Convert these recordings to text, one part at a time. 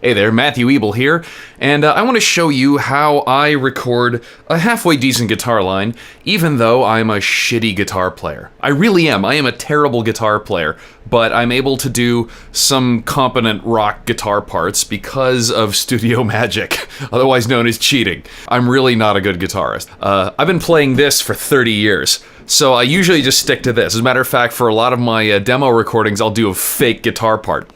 Hey there, Matthew Ebel here, and I want to show you how I record a halfway decent guitar line, even though I'm a shitty guitar player. I really am. I am a terrible guitar player, but I'm able to do some competent rock guitar parts because of studio magic, otherwise known as cheating. I'm really not a good guitarist. I've been playing this for 30 years. So I usually just stick to this. As a matter of fact, for a lot of my demo recordings, I'll do a fake guitar part.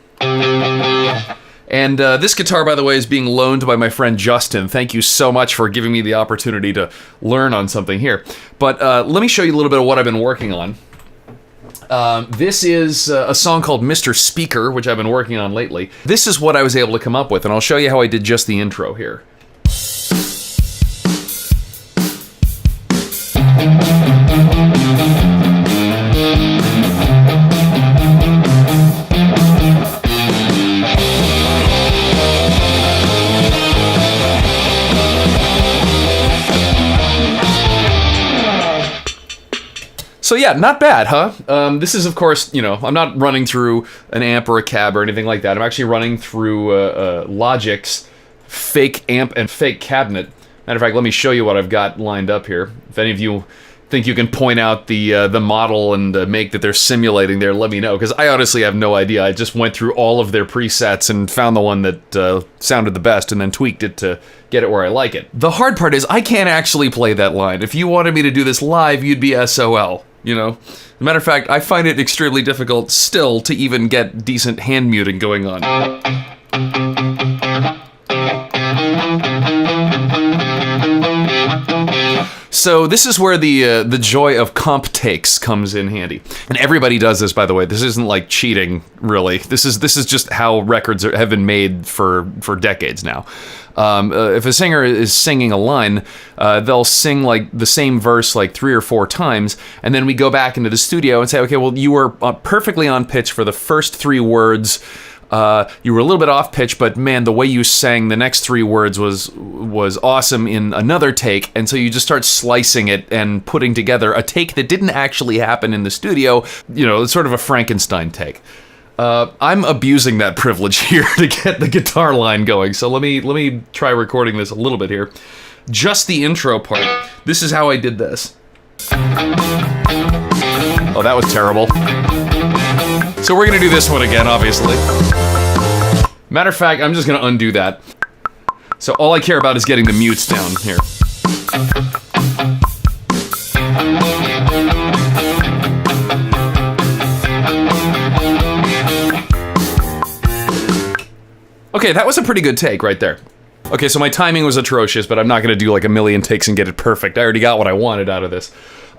And this guitar, by the way, is being loaned by my friend Justin. Thank you so much for giving me the opportunity to learn on something here. But let me show you a little bit of what I've been working on. This is a song called Mr. Speaker, which I've been working on lately. This is what I was able to come up with, and I'll show you how I did just the intro here. So yeah, not bad, huh? This is, of course, you know, I'm not running through an amp or a cab or anything like that. I'm actually running through Logic's fake amp and fake cabinet. Matter of fact, let me show you what I've got lined up here. If any of you think you can point out the model and make that they're simulating there, let me know, because I honestly have no idea. I just went through all of their presets and found the one that sounded the best and then tweaked it to get it where I like it. The hard part is I can't actually play that line. If you wanted me to do this live, you'd be SOL. You know, as a matter of fact, I find it extremely difficult still to even get decent hand muting going on. So this is where the joy of comp takes comes in handy, and everybody does this, by the way. This isn't like cheating, really. This is just how records have been made for decades now. If a singer is singing a line, they'll sing like the same verse like 3 or 4 times, and then we go back into the studio and say, okay, well, you were perfectly on pitch for the first 3 words. You were a little bit off pitch, but man, the way you sang the next 3 words was awesome in another take, and so you just start slicing it and putting together a take that didn't actually happen in the studio. You know, it's sort of a Frankenstein take. I'm abusing that privilege here to get the guitar line going, so let me try recording this a little bit here. Just the intro part. This is how I did this. Oh, that was terrible. So we're gonna do this one again, obviously. Matter of fact, I'm just gonna undo that. So all I care about is getting the mutes down here. Okay, that was a pretty good take right there. Okay, so my timing was atrocious, but I'm not gonna do like a million takes and get it perfect. I already got what I wanted out of this.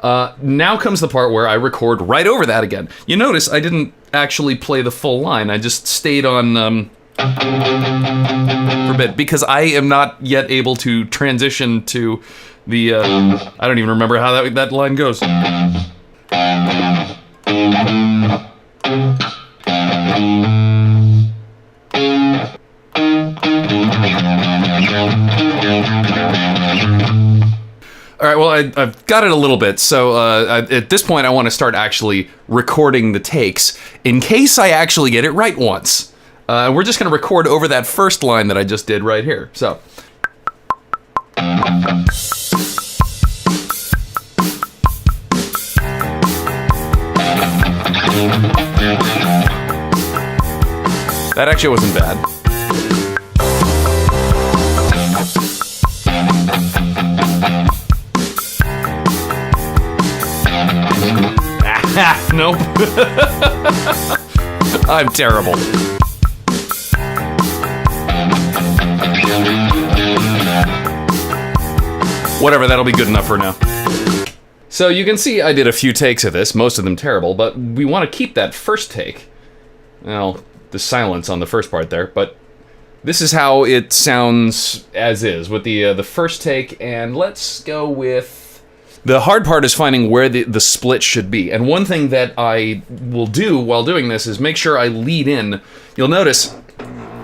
Now comes the part where I record right over that again. You notice I didn't actually play the full line. I just stayed on for a bit because I am not yet able to transition to the I don't even remember how that line goes. All right, well, I've got it a little bit, so at this point I want to start actually recording the takes in case I actually get it right once. We're just going to record over that first line that I just did right here, so. That actually wasn't bad. Nope. I'm terrible. Whatever, that'll be good enough for now. So you can see I did a few takes of this, most of them terrible, but we want to keep that first take. Well, the silence on the first part there, but this is how it sounds as is with the first take, and let's go with... The hard part is finding where the split should be. And one thing that I will do while doing this is make sure I lead in. You'll notice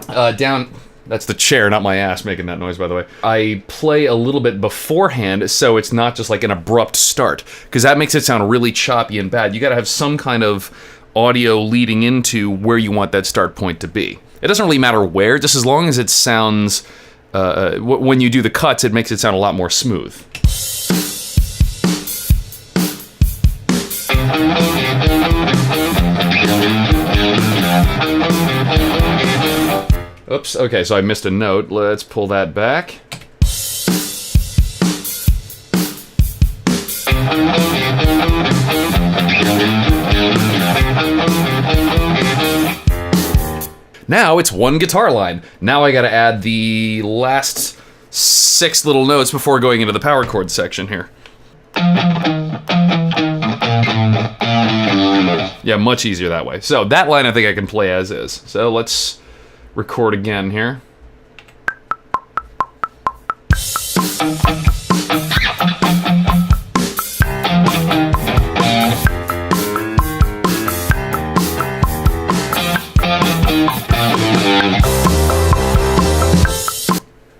down... That's the chair, not my ass making that noise, by the way. I play a little bit beforehand, so it's not just like an abrupt start, because that makes it sound really choppy and bad. You gotta have some kind of audio leading into where you want that start point to be. It doesn't really matter where, just as long as it sounds, when you do the cuts, it makes it sound a lot more smooth. Oops, okay, so I missed a note. Let's pull that back. Now it's one guitar line. Now I gotta add the last 6 little notes before going into the power chord section here. Yeah, much easier that way. So that line I think I can play as is. So let's record again here.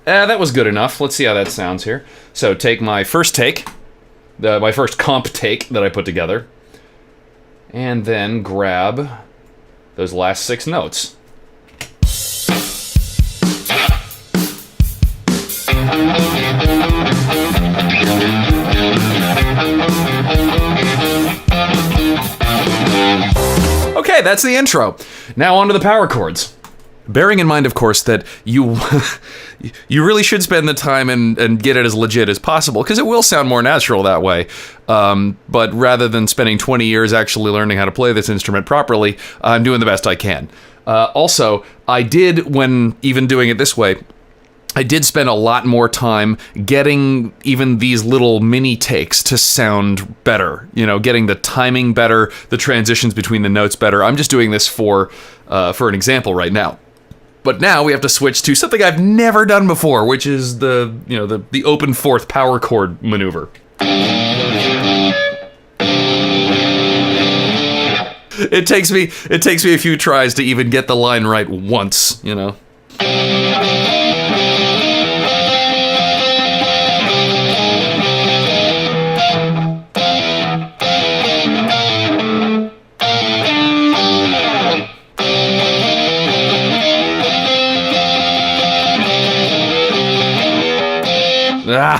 That was good enough. Let's see how that sounds here. So take my first take, my first comp take that I put together, and then grab those last 6 notes. Okay, that's the intro. Now on to the power chords. Bearing in mind, of course, that you really should spend the time and get it as legit as possible, because it will sound more natural that way. But rather than spending 20 years actually learning how to play this instrument properly, I'm doing the best I can. Also, I did, when even doing it this way, I did spend a lot more time getting even these little mini takes to sound better. You know, getting the timing better, the transitions between the notes better. I'm just doing this for an example right now. But now we have to switch to something I've never done before, which is the open fourth power chord maneuver. It takes me a few tries to even get the line right once, you know.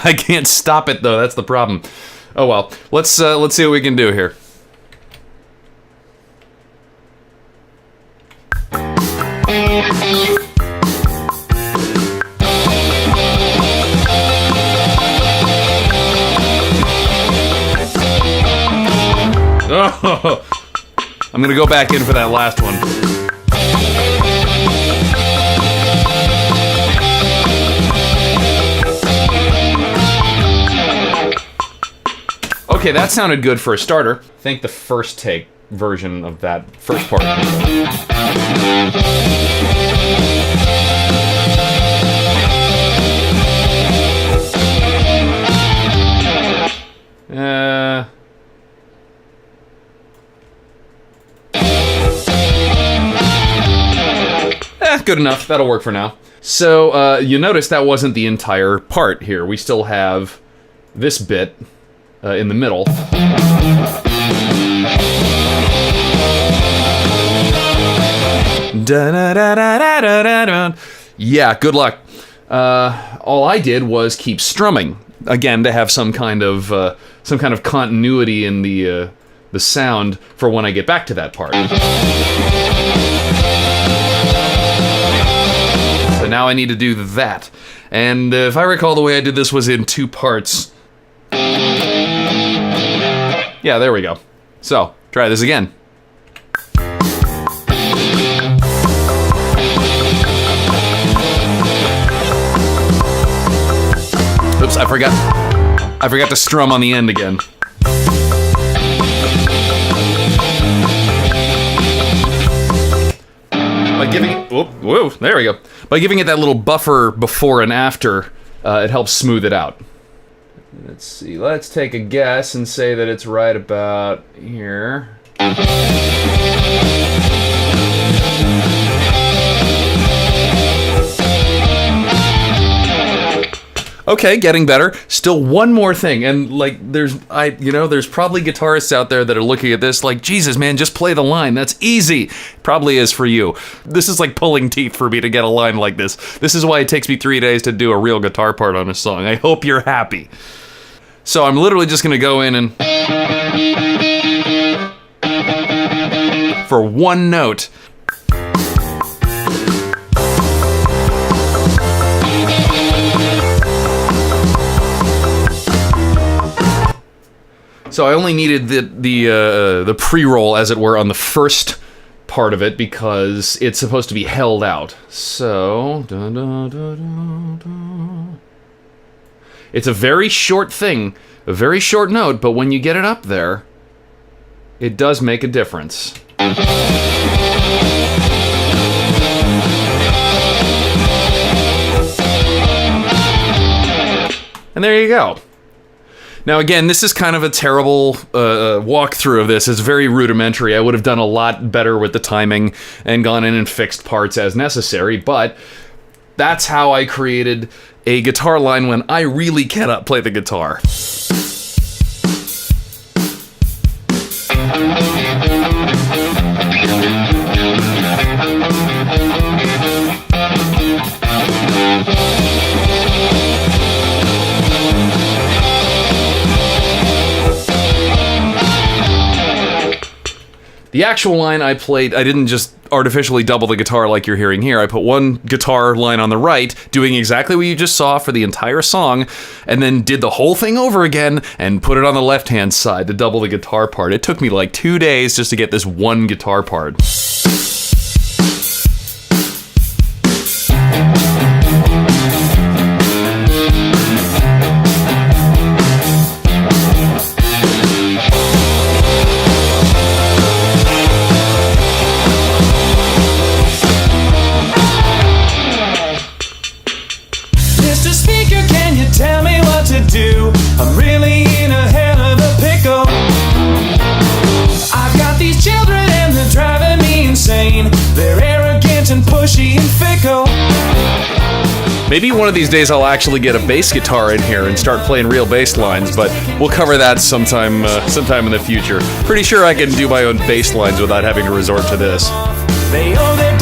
I can't stop it though. That's the problem. Oh well. Let's see what we can do here. Oh, I'm gonna go back in for that last one. Okay, that sounded good for a starter. I think the first take version of that first part. Good enough. That'll work for now. So, you notice that wasn't the entire part here. We still have this bit in the middle. Yeah, good luck. All I did was keep strumming again to have some kind of continuity in the sound for when I get back to that part. So now I need to do that, and if I recall, the way I did this was in 2 parts. Yeah, there we go. So, try this again. Oops, I forgot to strum on the end again. By giving it, whoa, there we go. By giving it that little buffer before and after, it helps smooth it out. Let's see, let's take a guess and say that it's right about here. Okay, getting better. Still one more thing, and like there's probably guitarists out there that are looking at this like, Jesus, man, just play the line. That's easy. Probably is for you. This is like pulling teeth for me to get a line like this. This is why it takes me 3 days to do a real guitar part on a song. I hope you're happy. So I'm literally just gonna go in and for one note. So I only needed the pre-roll, as it were, on the first part of it because it's supposed to be held out. So it's a very short thing, a very short note, but when you get it up there, it does make a difference. And there you go. Now again, this is kind of a terrible walkthrough of this. It's very rudimentary. I would have done a lot better with the timing and gone in and fixed parts as necessary, but that's how I created a guitar line when I really cannot play the guitar. The actual line I played, I didn't just artificially double the guitar like you're hearing here. I put one guitar line on the right, doing exactly what you just saw for the entire song, and then did the whole thing over again and put it on the left-hand side to double the guitar part. It took me like 2 days just to get this one guitar part. I'm really in a hell of a pickle. I've got these children and they're driving me insane. They're arrogant and pushy and fickle. Maybe one of these days I'll actually get a bass guitar in here and start playing real bass lines, but we'll cover that sometime in the future. Pretty sure I can do my own bass lines without having to resort to this. They owe their